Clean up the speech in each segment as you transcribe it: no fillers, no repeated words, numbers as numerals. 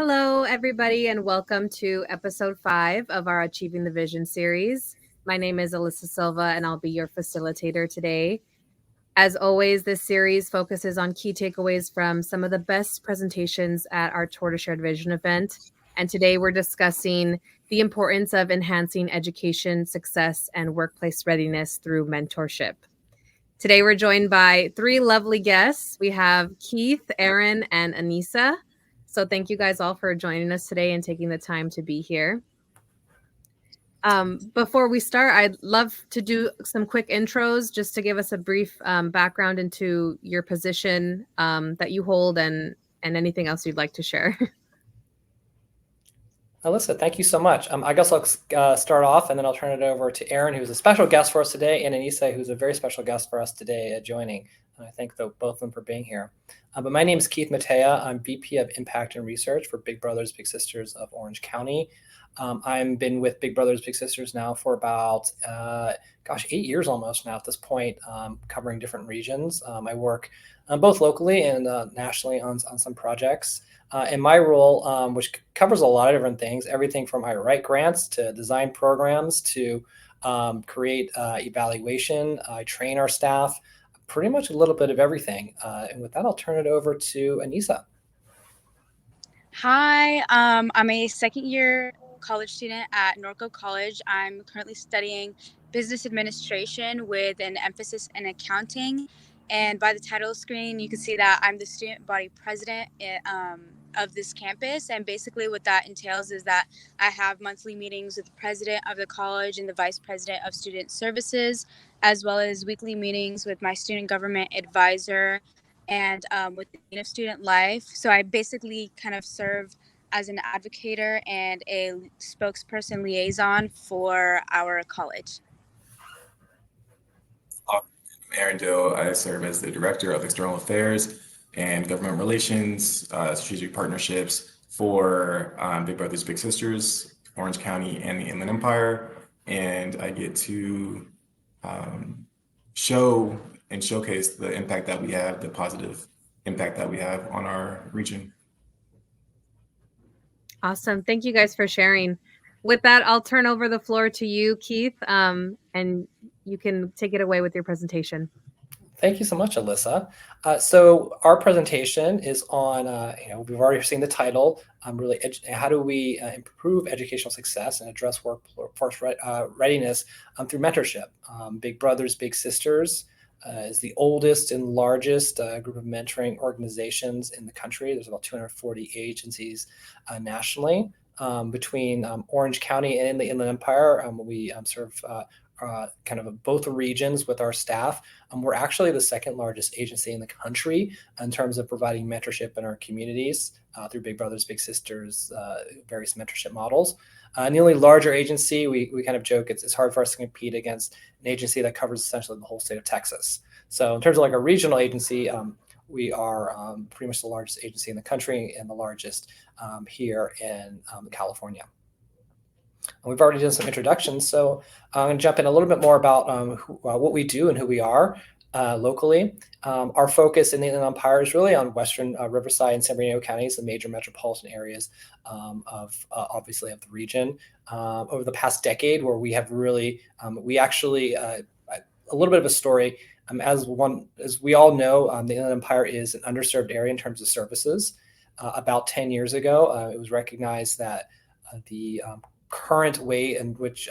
Hello, everybody, and welcome to episode 5 of our Achieving the Vision series. My name is Alyssa Silva, and I'll be your facilitator today. As always, this series focuses on key takeaways from some of the best presentations at our Tour to Shared Vision event. And today we're discussing the importance of enhancing education, success, and workplace readiness through mentorship. Today we're joined by 3 lovely guests. We have Keith, Aaron, and Aneesa. So thank you guys all for joining us today and taking the time to be here. Before we start, I'd love to do some quick intros just to give us a brief background into your position that you hold and anything else you'd like to share. Alyssa, thank you so much. I guess I'll start off and then I'll turn it over to Aaron, who's a special guest for us today, and Aneesa, who's a very special guest for us today joining. And I thank both of them for being here. But my name is Keith Mataya. I'm VP of Impact and Research for Big Brothers Big Sisters of Orange County. I've been with Big Brothers Big Sisters now for about, 8 years almost now at this point, covering different regions. I work both locally and nationally on some projects. In my role, which covers a lot of different things, everything from I write grants to design programs to create evaluation. I train our staff, pretty much a little bit of everything. And with that, I'll turn it over to Aneesa. Hi, I'm a second year college student at Norco College. I'm currently studying business administration with an emphasis in accounting. And by the title screen, you can see that I'm the student body president of this campus. And basically what that entails is that I have monthly meetings with the president of the college and the vice president of student services, as well as weekly meetings with my student government advisor and with the Dean of Student Life. So I basically kind of serve as an advocator and a spokesperson liaison for our college. I'm Aaron Dill. I serve as the Director of External Affairs and Government Relations, Strategic Partnerships for Big Brothers Big Sisters, Orange County, and the Inland Empire. And I get to show and showcase the impact that we have, the positive impact that we have on our region. Awesome. Thank you guys for sharing. With that, I'll turn over the floor to you, Keith, and you can take it away with your presentation. Thank you so much, Alyssa. So our presentation is on, we've already seen the title, really, how do we improve educational success and address workforce readiness through mentorship. Big Brothers Big Sisters is the oldest and largest group of mentoring organizations in the country. There's about 240 agencies nationally. Between Orange County and the Inland Empire, we serve kind of both regions with our staff. We're actually the second largest agency in the country in terms of providing mentorship in our communities through Big Brothers Big Sisters, various mentorship models. And the only larger agency, we kind of joke, it's hard for us to compete against an agency that covers essentially the whole state of Texas. So in terms of like a regional agency, we are pretty much the largest agency in the country and the largest here in California. We've already done some introductions, so I'm going to jump in a little bit more about what we do and who we are locally. Our focus in the Inland Empire is really on Western Riverside and San Bernardino counties, the major metropolitan areas obviously of the region. Over the past decade, where we have really, we actually, a little bit of a story, as we all know, the Inland Empire is an underserved area in terms of services. About 10 years ago, it was recognized that the current way in which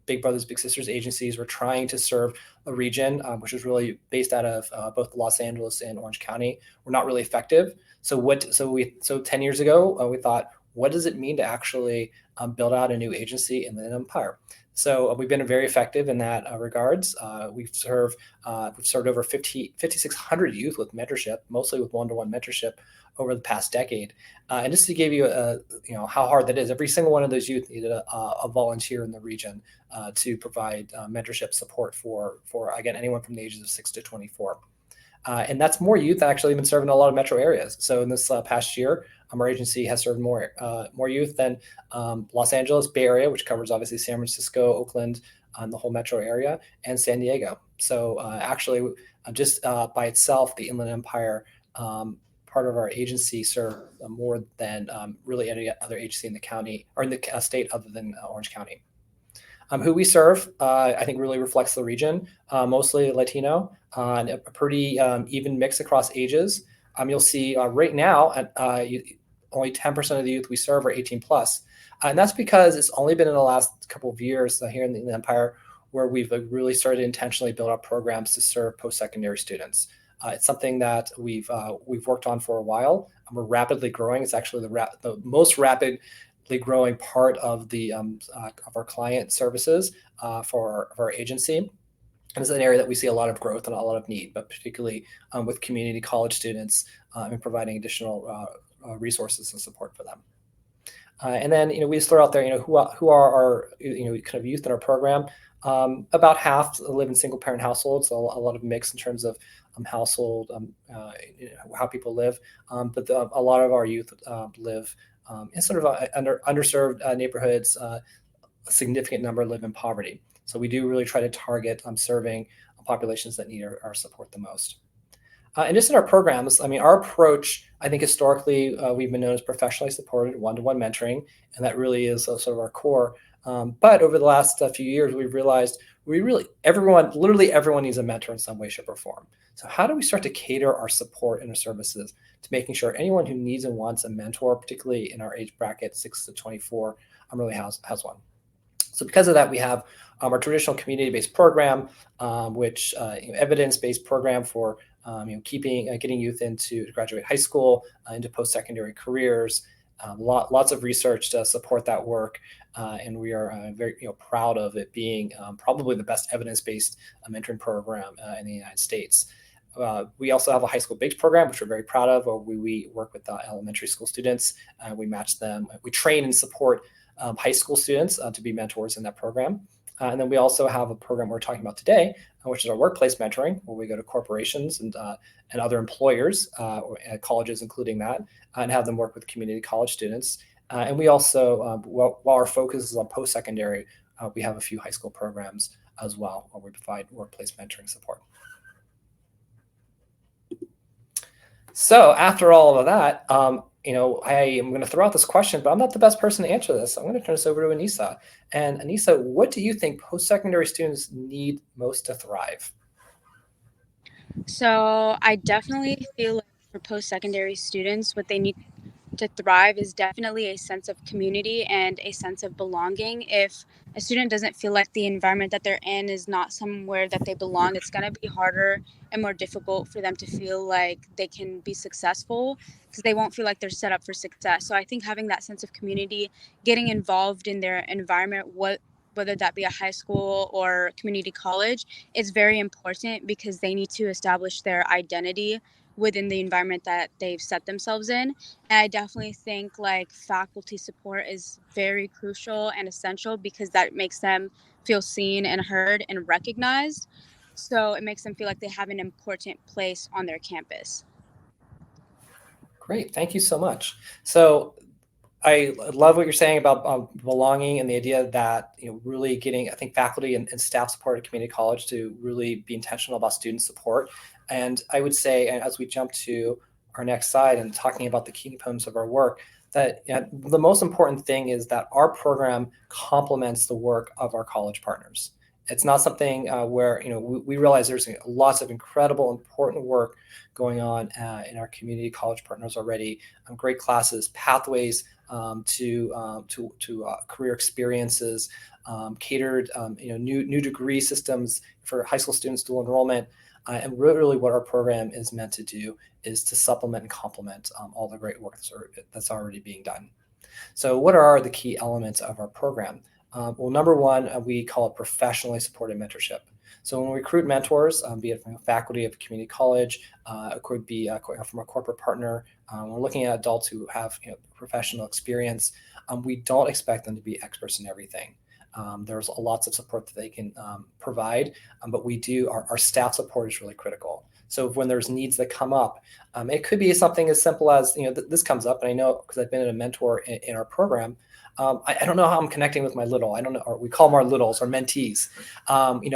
Big Brothers Big Sisters agencies were trying to serve a region, which was really based out of both Los Angeles and Orange County, were not really effective. So 10 years ago, we thought, what does it mean to actually build out a new agency in the Empire? So we've been very effective in that regards. We've served over 5,600 youth with mentorship, mostly with one-to-one mentorship over the past decade. And just to give you how hard that is, every single one of those youth needed a volunteer in the region to provide mentorship support for again, anyone from the ages of 6 to 24. And that's more youth that actually been serving a lot of metro areas. So in this past year, our agency has served more youth than Los Angeles, Bay Area, which covers obviously San Francisco, Oakland, the whole metro area, and San Diego. So actually, just by itself, the Inland Empire part of our agency serve more than really any other agency in the county or in the state other than Orange County. Who we serve, I think, really reflects the region, mostly Latino, and a pretty even mix across ages. You'll see right now, only 10% of the youth we serve are 18 plus. And that's because it's only been in the last couple of years here in the Empire where we've really started to intentionally build up programs to serve post-secondary students. It's something that we've worked on for a while. And we're rapidly growing. It's actually the most rapidly growing part of of our client services for our agency. And it's an area that we see a lot of growth and a lot of need, but particularly with community college students and providing additional resources and support for them. And then, we just throw out there, who are our, kind of youth in our program. About half live in single parent households, so a lot of mix in terms of household, how people live. But a lot of our youth live in sort of underserved neighborhoods. A significant number live in poverty. So we do really try to target serving populations that need our support the most. And just in our programs, our approach, I think historically, we've been known as professionally supported one-to-one mentoring, and that really is sort of our core. But over the last few years, we've realized literally everyone needs a mentor in some way, shape, or form. So how do we start to cater our support and our services to making sure anyone who needs and wants a mentor, particularly in our age bracket, 6 to 24, really has one. So because of that, we have our traditional community-based program, which evidence-based program for getting youth into graduate high school, into post-secondary careers. Lots of research to support that work, and we are very proud of it being probably the best evidence-based mentoring program in the United States. We also have a high school-based program, which we're very proud of, where we work with elementary school students. We match them. We train and support high school students to be mentors in that program. And then we also have a program we're talking about today, which is our workplace mentoring, where we go to corporations and other employers, or colleges including that, and have them work with community college students. And we also, while our focus is on post-secondary, we have a few high school programs as well, where we provide workplace mentoring support. So after all of that, I am going to throw out this question, but I'm not the best person to answer this. So I'm going to turn this over to Aneesa. And Aneesa, what do you think post-secondary students need most to thrive? So I definitely feel like for post-secondary students, what they need to thrive is definitely a sense of community and a sense of belonging. If a student doesn't feel like the environment that they're in is not somewhere that they belong, it's going to be harder and more difficult for them to feel like they can be successful, because they won't feel like they're set up for success. So I think having that sense of community, getting involved in their environment, whether that be a high school or community college, is very important, because they need to establish their identity within the environment that they've set themselves in. And I definitely think like faculty support is very crucial and essential, because that makes them feel seen and heard and recognized. So it makes them feel like they have an important place on their campus. Great, thank you so much. So I love what you're saying about belonging and the idea that really getting, I think, faculty and staff support at community college to really be intentional about student support. And I would say, and as we jump to our next slide and talking about the key components of our work, that the most important thing is that our program complements the work of our college partners. It's not something where we realize there's lots of incredible, important work going on in our community college partners already. Great classes, pathways to career experiences, catered new degree systems for high school students, dual enrollment. And really what our program is meant to do is to supplement and complement all the great work that's already being done. So what are the key elements of our program? Well, number one, we call it professionally supported mentorship. So when we recruit mentors, be it from faculty of a community college, it could be from a corporate partner, we're looking at adults who have professional experience. We don't expect them to be experts in everything. There's lots of support that they can provide, but our staff support is really critical. So when there's needs that come up, it could be something as simple as, this comes up, and I know because I've been a mentor in our program. I don't know how I'm connecting with my little. I don't know, or we call them our littles or mentees.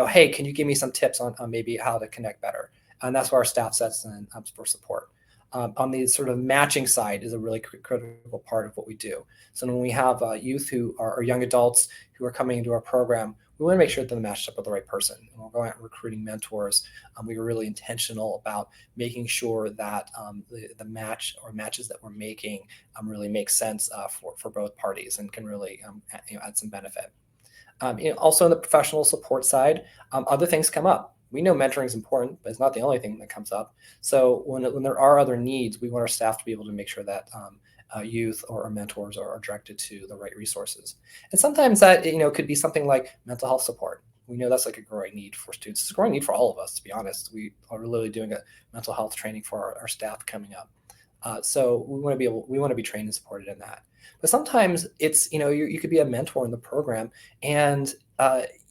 Hey, can you give me some tips on maybe how to connect better? And that's where our staff sets in for support. on the sort of matching side is a really critical part of what we do. So when we have youth who are or young adults who are coming into our program, we want to make sure that they're matched up with the right person. When we're going out and recruiting mentors, we are really intentional about making sure that the match or matches that we're making really make sense for both parties and can really add some benefit. Also on the professional support side, other things come up. We know mentoring is important, but it's not the only thing that comes up. So when there are other needs, we want our staff to be able to make sure that youth or our mentors are directed to the right resources. And sometimes that could be something like mental health support. We know that's like a growing need for students. It's a growing need for all of us, to be honest. We are really doing a mental health training for our staff coming up. So we want to be trained and supported in that. But sometimes it's, you could be a mentor in the program and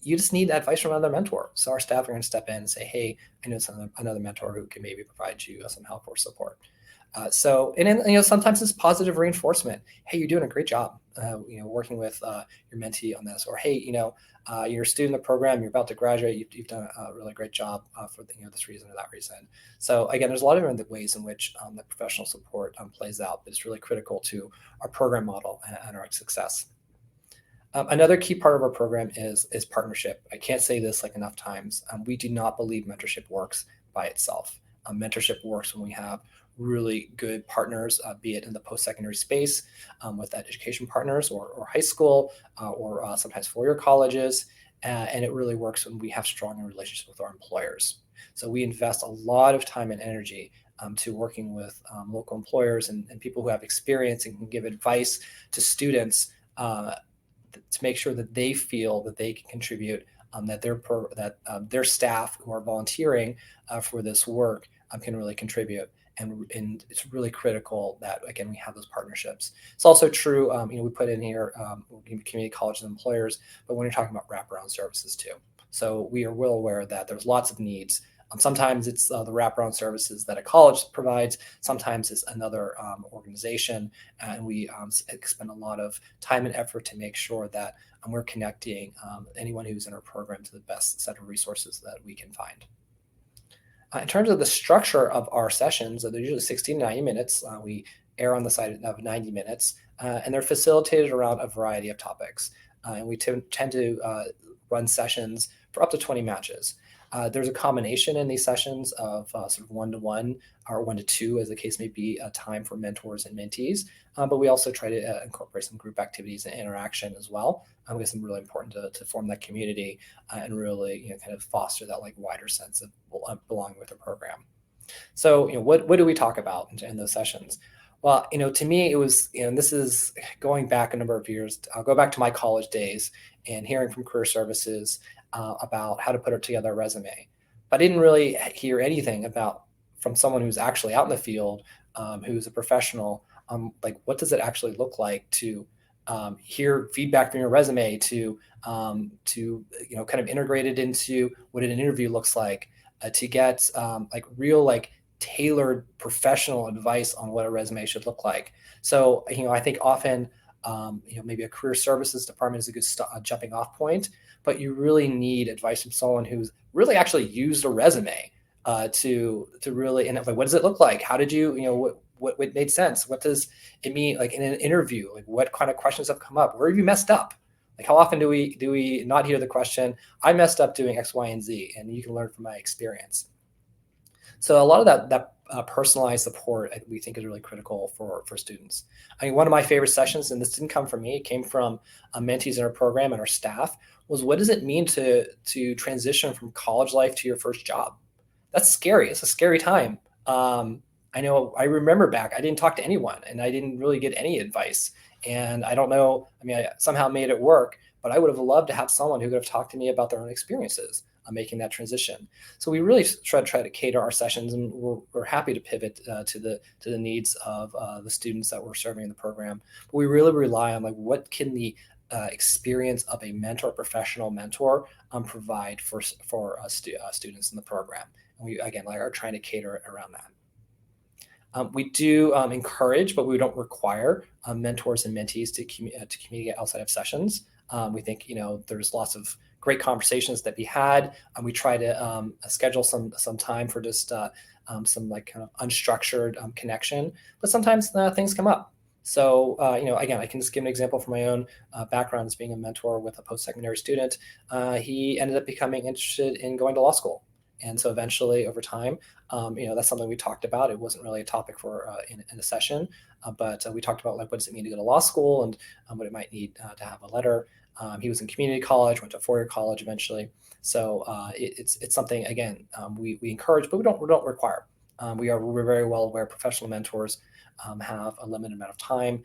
you just need advice from another mentor. So our staff are going to step in and say, hey, I know another mentor who can maybe provide you some help or support. Sometimes it's positive reinforcement. Hey, you're doing a great job, working with your mentee on this, or hey, you're a student in the program, you're about to graduate, you've done a really great job for this reason or that reason. So again, there's a lot of different ways in which the professional support plays out, but it's really critical to our program model and our success. Another key part of our program is partnership. I can't say this enough times. We do not believe mentorship works by itself. Mentorship works when we have really good partners, be it in the post-secondary space with education partners or high school or sometimes four-year colleges. And it really works when we have strong relationships with our employers. So we invest a lot of time and energy to working with local employers and people who have experience and can give advice to students to make sure that they feel that they can contribute, that their staff who are volunteering for this work can really contribute. And it's really critical that, again, we have those partnerships. It's also true, we put in here community colleges and employers, but when you're talking about wraparound services too. So we are well aware that there's lots of needs. Sometimes it's the wraparound services that a college provides. Sometimes it's another organization. And we spend a lot of time and effort to make sure that we're connecting anyone who's in our program to the best set of resources that we can find. In terms of the structure of our sessions, they're usually 60 to 90 minutes. We err on the side of 90 minutes, and they're facilitated around a variety of topics. And we tend to run sessions for up to 20 matches. There's a combination in these sessions of sort of one-to-one or one-to-two, as the case may be, time for mentors and mentees. But we also try to incorporate some group activities and interaction as well. Because it's really important to form that community and really kind of foster that wider sense of belonging with the program. So what do we talk about in those sessions? Well, to me, it was, and this is going back a number of years. I'll go back to my college days and hearing from career services about how to put together a resume. But I didn't really hear anything from someone who's actually out in the field, who's a professional, what does it actually look like to hear feedback from your resume, to kind of integrate it into what an interview looks like, to get real tailored professional advice on what a resume should look like. So I think often maybe a career services department is a good jumping off point, but you really need advice from someone who's really actually used a resume to really, and what does it look like? How did you what made sense? What does it mean in an interview? What kind of questions have come up? Where have you messed up? How often do we not hear the question, I messed up doing X, Y, and Z, and you can learn from my experience. So a lot of that personalized support we think is really critical for students. I mean, one of my favorite sessions, and this didn't come from me, it came from mentees in our program and our staff, was what does it mean to transition from college life to your first job? That's scary. It's a scary time. I remember back, I didn't talk to anyone and I didn't really get any advice. And I don't know, I somehow made it work, but I would have loved to have someone who could have talked to me about their own experiences on making that transition. So we really try to cater our sessions, and we're happy to pivot to the needs of the students that we're serving in the program. But we really rely on what can the experience of a mentor, professional mentor, provide for students in the program. And we, again, are trying to cater around that. We do encourage, but we don't require mentors and mentees to communicate outside of sessions. We think, there's lots of great conversations that we had. We try to schedule some time for just some like kind of unstructured connection, but sometimes things come up. So, again, I can just give an example from my own background as being a mentor with a post-secondary student. He ended up becoming interested in going to law school. And so eventually over time, that's something we talked about. It wasn't really a topic for in a session, but we talked about like, what does it mean to go to law school and what it might need to have a letter. He was in community college, went to four-year college eventually. So it's something, again, we encourage, but we don't require. We're very well aware professional mentors have a limited amount of time.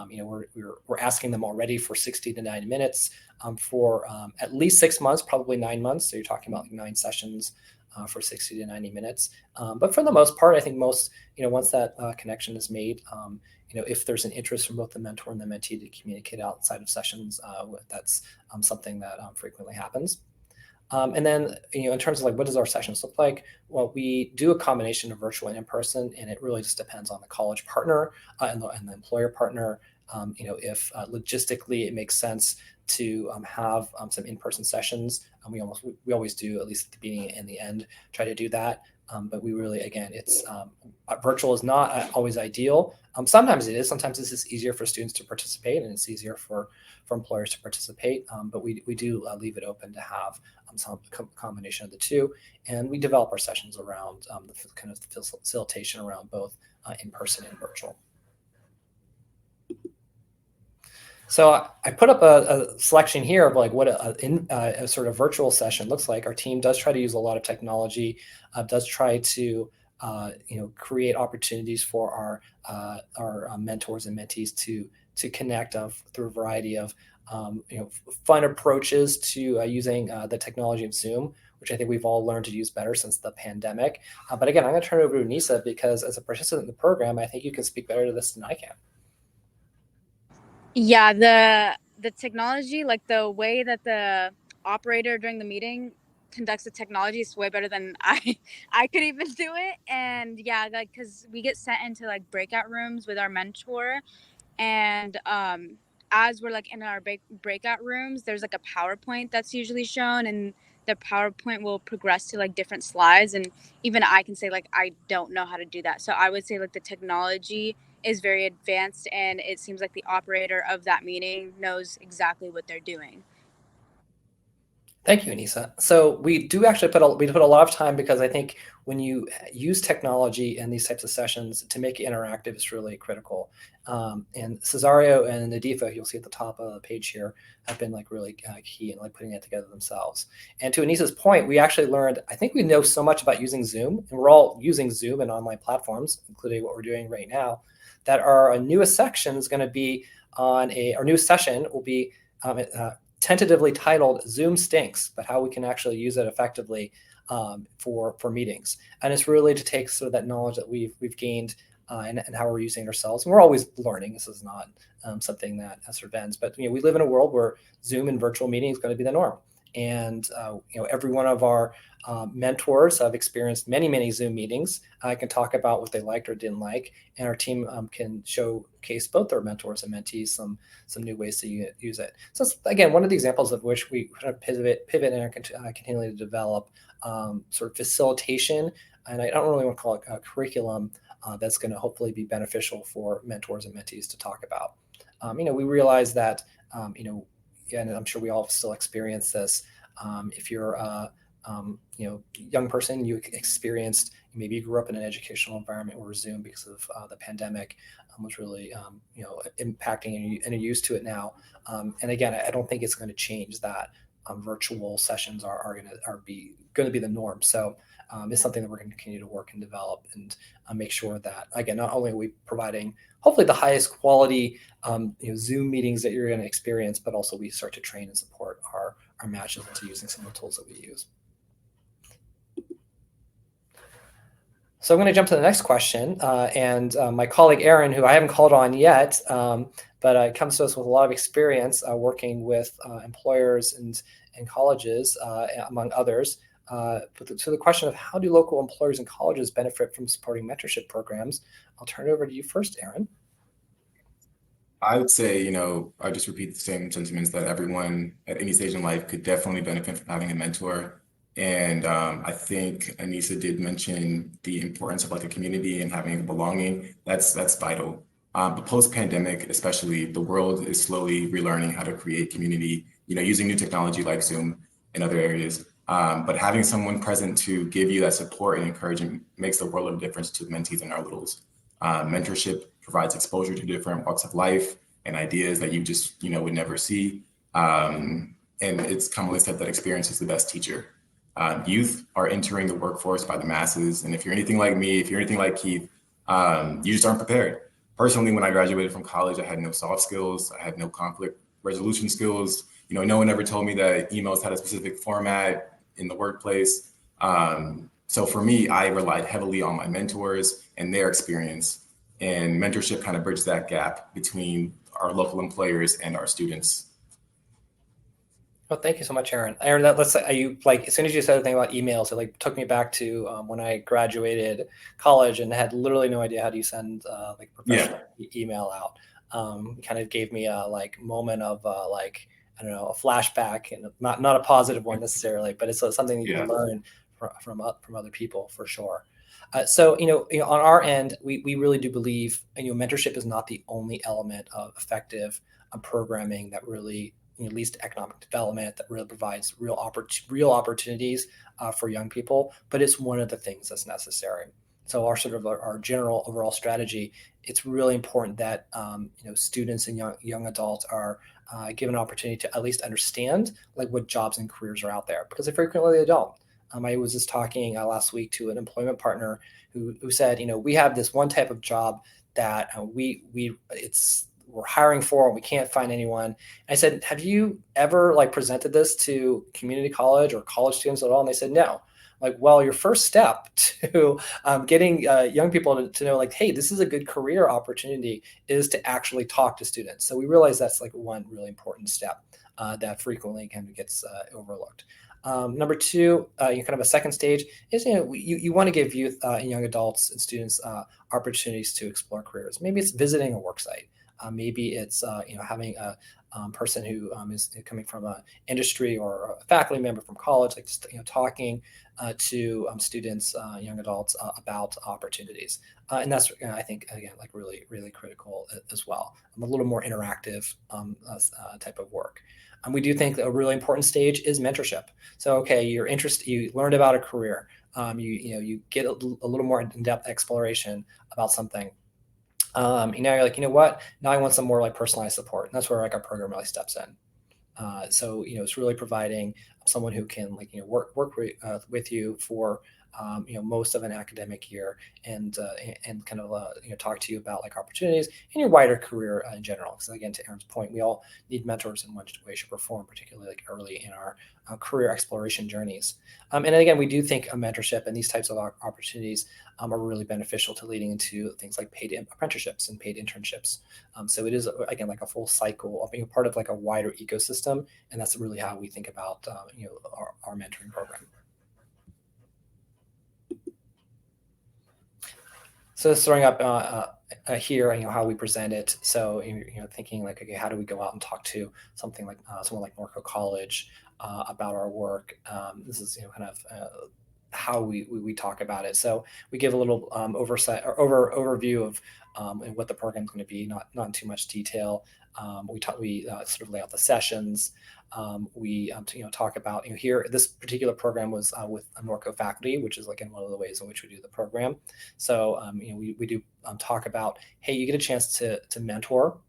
We're asking them already for 60 to 90 minutes for at least 6 months, probably 9 months. So you're talking about like 9 sessions for 60 to 90 minutes. But for the most part, I think most, once that connection is made, if there's an interest from both the mentor and the mentee to communicate outside of sessions, that's something that frequently happens. And then, in terms of like, what does our sessions look like? Well, we do a combination of virtual and in-person, and it really just depends on the college partner and the employer partner. If logistically it makes sense to have some in-person sessions, we always do, at least at the beginning and the end, try to do that. But we really, again, it's virtual is not always ideal. Sometimes it is. Sometimes this is easier for students to participate, and it's easier for employers to participate. But we do leave it open to have some combination of the two, and we develop our sessions around the kind of facilitation around both in-person and virtual. So I put up a selection here of like what a sort of virtual session looks like. Our team does try to use a lot of technology, does try to create opportunities for our mentors and mentees to connect through a variety of fun approaches to using the technology of Zoom, which I think we've all learned to use better since the pandemic. But again, I'm going to turn it over to Aneesa because as a participant in the program, I think you can speak better to this than I can. Yeah, the technology, like the way that the operator during the meeting conducts the technology is way better than I could even do it. And yeah, like because we get sent into like breakout rooms with our mentor, and as we're like in our breakout rooms, there's like a PowerPoint that's usually shown, and the PowerPoint will progress to like different slides, and even I can say like I don't know how to do that. So I would say like the technology is very advanced, and it seems like the operator of that meeting knows exactly what they're doing. Thank you, Aneesa. So we do actually put a lot of time, because I think when you use technology in these types of sessions to make it interactive is really critical. And Cesario and Nadifa, you'll see at the top of the page here, have been like really key in like putting it together themselves. And to Aneesa's point, we actually learned, I think we know so much about using Zoom, and we're all using Zoom and online platforms, including what we're doing right now, that our newest section is going to be our newest session will be tentatively titled Zoom Stinks, but how we can actually use it effectively for meetings. And it's really to take sort of that knowledge that we've gained and how we're using it ourselves. And we're always learning. This is not something that sort of ends, but we live in a world where Zoom and virtual meeting is going to be the norm. And every one of our mentors have experienced many Zoom meetings. I can talk about what they liked or didn't like, and our team can showcase both their mentors and mentees some new ways to use it. So it's, again, one of the examples of which we kind of pivot and are continuing to develop sort of facilitation. And I don't really want to call it a curriculum that's going to hopefully be beneficial for mentors and mentees to talk about. We realize that and I'm sure we all still experience this. If you're a young person, you experienced, maybe you grew up in an educational environment where Zoom, because of the pandemic, was really impacting, and you're used to it now. And again, I don't think it's going to change that. Virtual sessions are going to be the norm. So it's something that we're going to continue to work and develop, and make sure that, again, not only are we providing hopefully the highest quality Zoom meetings that you're going to experience, but also we start to train and support our matches into using some of the tools that we use. So I'm going to jump to the next question, and my colleague Aaron, who I haven't called on yet, but comes to us with a lot of experience working with employers and colleges, among others. So the question of how do local employers and colleges benefit from supporting mentorship programs? I'll turn it over to you first, Aaron. I would say, I just repeat the same sentiments that everyone at any stage in life could definitely benefit from having a mentor. And I think Aneesa did mention the importance of like a community and having a belonging. That's vital. But post-pandemic, especially, the world is slowly relearning how to create community, using new technology like Zoom and other areas. But having someone present to give you that support and encouragement makes the world of difference to the mentees and our littles. Mentorship provides exposure to different walks of life and ideas that you just, would never see. And it's commonly said that experience is the best teacher. Youth are entering the workforce by the masses. And if you're anything like me, if you're anything like Keith, you just aren't prepared. Personally, when I graduated from college, I had no soft skills. I had no conflict resolution skills. No one ever told me that emails had a specific format in the workplace. So for me, I relied heavily on my mentors and their experience. And mentorship kind of bridges that gap between our local employers and our students. Well, thank you so much, Aaron. Aaron, let's say you like as soon as you said the thing about emails, it like took me back to when I graduated college and had literally no idea how do you send like professional email out. Kind of gave me a like moment of like I don't know, a flashback, and not a positive one necessarily, but it's something you can learn from other people for sure. So on our end, we really do believe mentorship is not the only element of effective programming that really leads to economic development, that really provides real opportunities for young people, but it's one of the things that's necessary. So our general overall strategy, it's really important that students and young adults are given an opportunity to at least understand like what jobs and careers are out there, because frequently they don't. I was just talking last week to an employment partner who said, we have this one type of job that we're hiring for and we can't find anyone. And I said, have you ever like presented this to community college or college students at all? And they said, no. Like, well, your first step to getting young people to know like, hey, this is a good career opportunity is to actually talk to students. So we realize that's like one really important step that frequently kind of gets overlooked. Number two, kind of a second stage is, you want to give youth and young adults and students opportunities to explore careers. Maybe it's visiting a work site. Maybe it's having a person who is coming from an industry or a faculty member from college, like just talking to students, young adults about opportunities, and that's I think again like really really critical as well. A little more interactive type of work. We do think that a really important stage is mentorship. So okay, you're interested, you learned about a career, you get a little more in-depth exploration about something. Now you're like, what? Now I want some more like personalized support. And that's where like our program really steps in. So it's really providing someone who can like work with you for most of an academic year and kind of talk to you about like opportunities in your wider career in general. Because again, to Aaron's point, we all need mentors in one way, shape, or form, particularly like early in our career exploration journeys. And again, we do think a mentorship and these types of opportunities are really beneficial to leading into things like paid apprenticeships and paid internships. So it is again like a full cycle of being part of like a wider ecosystem, and that's really how we think about our mentoring program. So it's throwing up here, how we present it. So thinking like, okay, how do we go out and talk to something like someone like Norco College about our work? This is kind of how we talk about it. So we give a little overview of and what the program is going to be, not in too much detail. We sort of lay out the sessions. We talk about here this particular program was with a Norco faculty, which is like in one of the ways in which we do the program. So we do talk about, hey, you get a chance to mentor.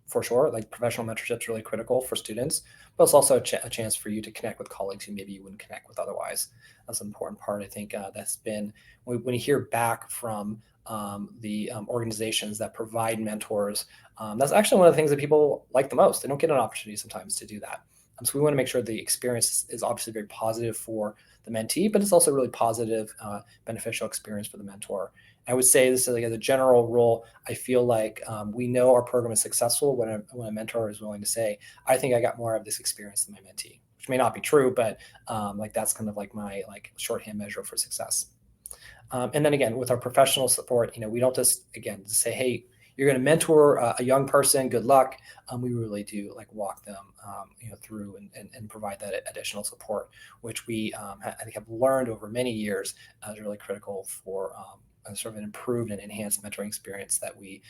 For sure, like professional mentorship is really critical for students, but it's also a chance for you to connect with colleagues who maybe you wouldn't connect with otherwise. That's an important part. I think that's been when you hear back from the organizations that provide mentors. That's actually one of the things that people like the most. They don't get an opportunity sometimes to do that. So we want to make sure the experience is obviously very positive for the mentee, but it's also a really positive, beneficial experience for the mentor. I would say this is like as a general rule, I feel like we know our program is successful when a mentor is willing to say, I think I got more of this experience than my mentee, which may not be true, but like that's kind of like my like shorthand measure for success. And then again, with our professional support, we don't just say, hey, you're going to mentor a young person, good luck. We really do like walk them through and provide that additional support, which we I think have learned over many years is really critical for sort of an improved and enhanced mentoring experience that we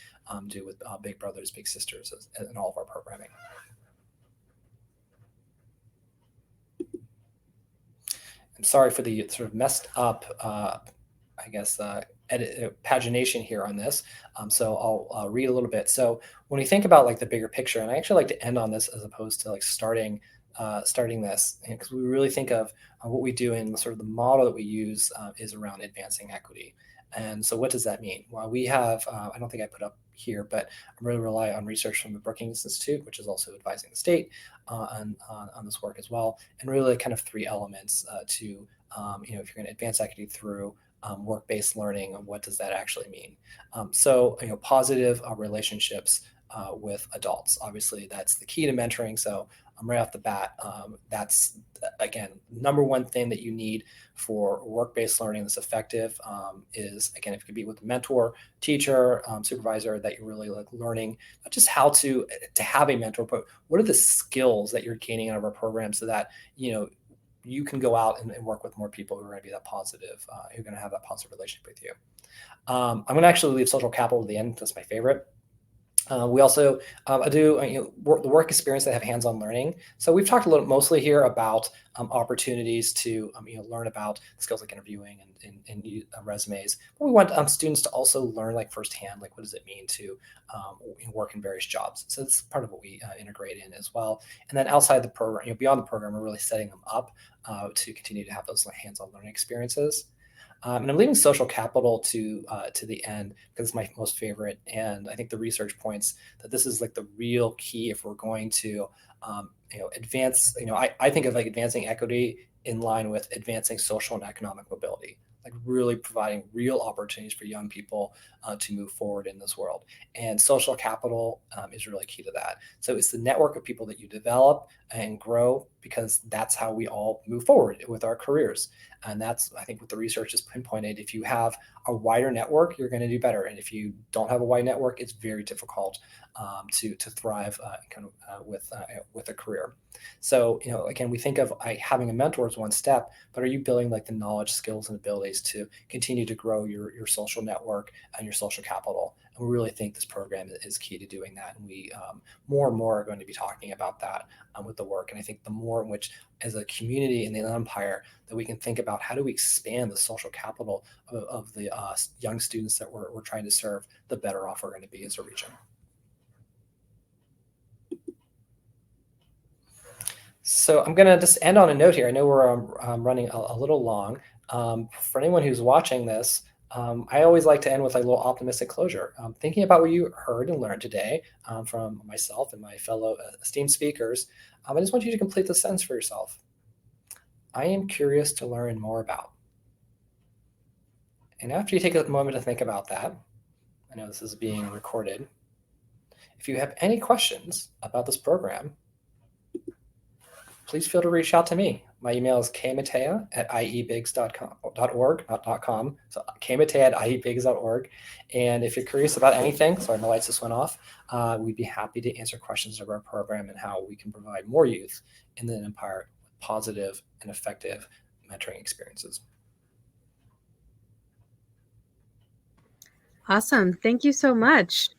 do with Big Brothers Big Sisters in all of our programming. I'm sorry for the sort of messed up, I guess, pagination here on this. So I'll read a little bit. So when we think about like the bigger picture, and I actually like to end on this as opposed to like starting this, because we really think of what we do in sort of the model that we use is around advancing equity. And so what does that mean? Well, we have, I don't think I put up here, but I really rely on research from the Brookings Institute, which is also advising the state on this work as well. And really kind of three elements to, if you're going to advance equity through work-based learning, what does that actually mean? So, positive relationships with adults. Obviously, that's the key to mentoring. So right off the bat, that's, again, number one thing that you need for work-based learning that's effective is, again, if it could be with a mentor, teacher, supervisor, that you're really like learning not just how to have a mentor, but what are the skills that you're gaining out of our program so that, you can go out and work with more people who are going to be that positive, who are going to have that positive relationship with you. I'm going to actually leave social capital to the end. That's my favorite. We also do the work experience that have hands-on learning. So we've talked a little mostly here about opportunities to learn about skills like interviewing and resumes. But we want students to also learn like firsthand, like what does it mean to work in various jobs. So that's part of what we integrate in as well. And then outside the program, beyond the program, we're really setting them up to continue to have those like, hands-on learning experiences. And I'm leaving social capital to the end because it's my most favorite. And I think the research points that this is like the real key if we're going to, advance. I think of like advancing equity in line with advancing social and economic mobility, like really providing real opportunities for young people to move forward in this world. And social capital is really key to that. So it's the network of people that you develop and grow, because that's how we all move forward with our careers. And that's, I think, what the research has pinpointed. If you have a wider network, you're going to do better. And if you don't have a wide network, it's very difficult to thrive with a career. So, again, we think of having a mentor as one step, but are you building like the knowledge, skills, and abilities to continue to grow your social network and your social capital? And we really think this program is key to doing that. And we more and more are going to be talking about that with the work. And I think the more in which, as a community in the Inland Empire, that we can think about how do we expand the social capital of the young students that we're trying to serve, the better off we're going to be as a region. So I'm going to just end on a note here. I know we're running a little long. For anyone who's watching this, I always like to end with a little optimistic closure. Thinking about what you heard and learned today from myself and my fellow esteemed speakers, I just want you to complete the sentence for yourself. I am curious to learn more about. And after you take a moment to think about that, I know this is being recorded. If you have any questions about this program, please feel to reach out to me. My email is kmataya@iebigs.org. So kmataya@iebigs.org. And if you're curious about anything, sorry, my lights just went off, we'd be happy to answer questions of our program and how we can provide more youth in the Empire with positive and effective mentoring experiences. Awesome. Thank you so much.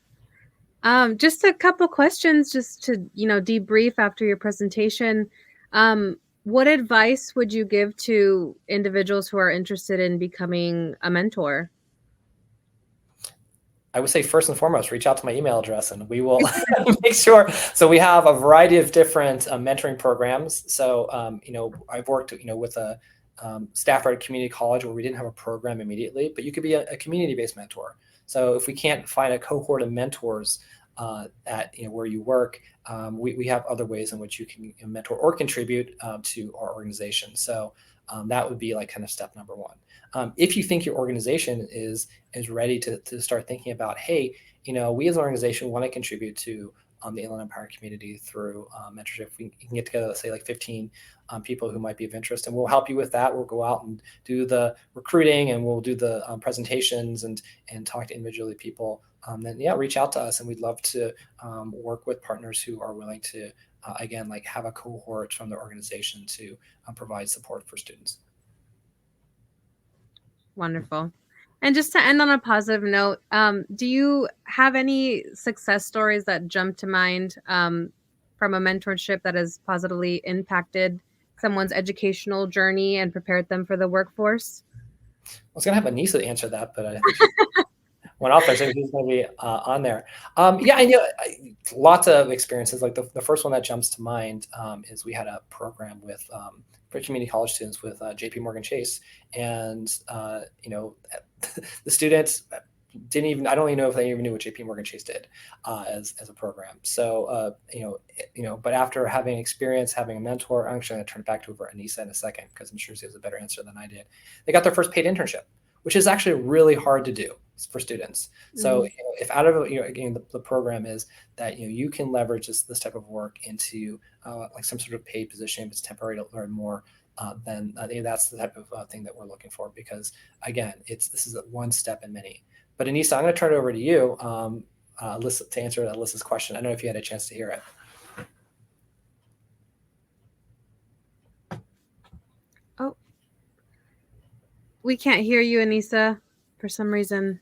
Just a couple questions just to, debrief after your presentation. What advice would you give to individuals who are interested in becoming a mentor? I would say first and foremost, reach out to my email address and we will make sure. So we have a variety of different mentoring programs. So, I've worked, with a staff at a community college where we didn't have a program immediately, but you could be a community-based mentor. So if we can't find a cohort of mentors at where you work, we have other ways in which you can mentor or contribute to our organization. So that would be like kind of step number one. If you think your organization is ready to start thinking about, hey, we as an organization want to contribute to the Inland Empire community through mentorship. We can get together, let's say like 15 people who might be of interest, and we'll help you with that. We'll go out and do the recruiting, and we'll do the presentations and talk to individually people then yeah, reach out to us, and we'd love to work with partners who are willing to, again, like have a cohort from their organization to provide support for students. Wonderful. And just to end on a positive note, do you have any success stories that jump to mind from a mentorship that has positively impacted someone's educational journey and prepared them for the workforce? I was going to have Aneesa answer that, but I think she went off there, so he's going to be on there. Yeah, I know lots of experiences. Like the first one that jumps to mind is we had a program with for community college students with JP Morgan Chase, and the students didn't even, I don't even know if they even knew what JP Morgan Chase did as a program. So but after having experience, having a mentor, I'm actually going to turn it back to Aneesa in a second because I'm sure she has a better answer than I did. They got their first paid internship, which is actually really hard to do for students. So if out of again the program is that you can leverage this type of work into like some sort of paid position, if it's temporary to learn more, then I think that's the type of thing that we're looking for, because again, this is one step in many. But Aneesa, I'm going to turn it over to you, Alyssa, to answer Alyssa's question. I don't know if you had a chance to hear it. Oh, we can't hear you, Aneesa, for some reason.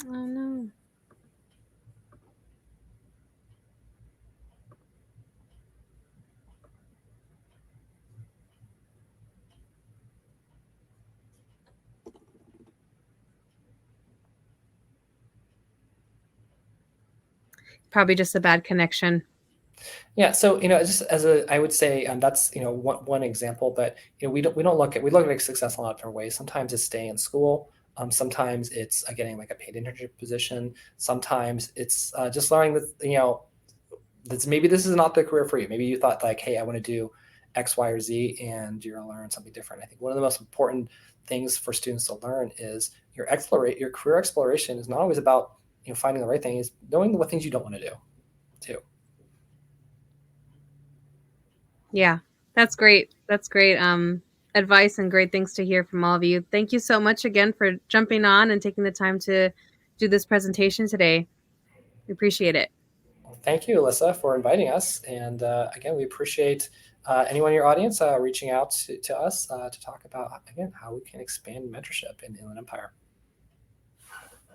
Oh, no. Probably just a bad connection. Yeah, so just as I would say, that's one example. But we look at success in a lot of different ways. Sometimes it's staying in school. Sometimes it's getting like a paid internship position. Sometimes it's just learning that maybe this is not the career for you. Maybe you thought like, hey, I want to do X, Y, or Z, and you're going to learn something different. I think one of the most important things for students to learn is your career exploration is not always about finding the right thing. Is knowing what things you don't want to do too. Yeah, that's great. That's great advice and great things to hear from all of you. Thank you so much again for jumping on and taking the time to do this presentation today. We appreciate it. Well, thank you, Alyssa, for inviting us. And again, we appreciate anyone in your audience reaching out to us to talk about, again, how we can expand mentorship in the Inland Empire.